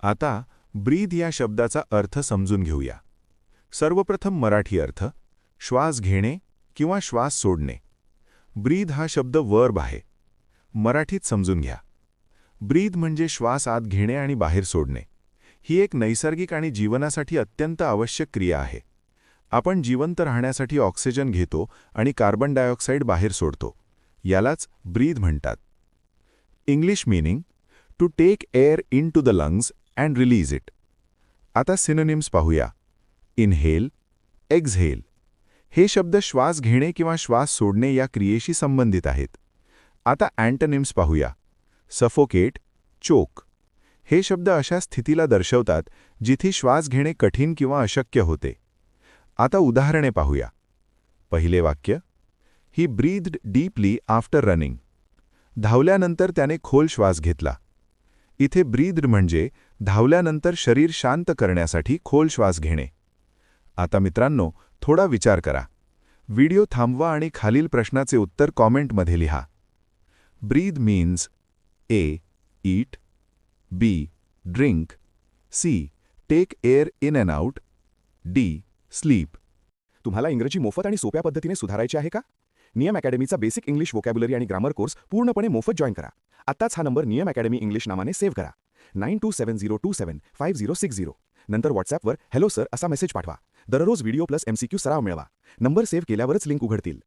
आता ब्रीद या शब्दाचा अर्थ समजून घेऊया. सर्वप्रथम मराठी अर्थ श्वास घेणे किंवा श्वास सोडणे. ब्रीद हा शब्द वर्ब आहे. मराठीत समजून घ्या. ब्रीद म्हणजे श्वास आत घेणे आणि बाहेर सोडणे. ही एक नैसर्गिक आणि जीवनासाठी अत्यंत आवश्यक क्रिया आहे. आपण जिवंत राहण्यासाठी ऑक्सिजन घेतो आणि कार्बन डायऑक्साईड बाहेर सोडतो. यालाच ब्रीद म्हणतात. English meaning to take air in to the lungs and release it. आता सिनोनिम्स पाहूया. Inhale, exhale. हे शब्द श्वास घेणे किंवा श्वास सोडणे या क्रियेशी संबंधित आहेत. आता अँटोनिम्स पाहूया. सफोकेट, चोक. हे शब्द अशा स्थितीला दर्शवतात जिथे श्वास घेणे कठीण किंवा अशक्य होते. आता उदाहरणे पाहूया. पहिले वाक्य, ही ब्रीथ्ड डीपली आफ्टर रनिंग. धावल्यानंतर त्याने खोल श्वास घेतला. इथे ब्रीथ्ड म्हणजे धावल्यानंतर शरीर शांत करण्यासाठी खोल श्वास घेणे. आता मित्रांनो, थोडा विचार करा. व्हिडिओ थांबवा आणि खालील प्रश्नाचे उत्तर कॉमेंटमध्ये लिहा. Breath means A. Eat, B. Drink, C. Take air in and out, D. Sleep. तुम्हाला इंग्रजी मोफत आणि सोप्या पद्धतीने सुधारायचे आहे का? नियम अकॅडमीचा बेसिक इंग्लिश व्होकॅब्युलरी आणि ग्रामर कोर्स पूर्णपणे मोफत जॉईन करा. आत्ताच हा नंबर नियम अकॅडमी इंग्लिश नावाने सेव्ह करा. 9270275060. नंतर व्हॉट्सॲपवर हॅलो सर असा मेसेज पाठवा. दररोज व्हिडिओ प्लस MCQ सराव मिळवा. नंबर सेव्ह केल्यावरच लिंक उघडतील.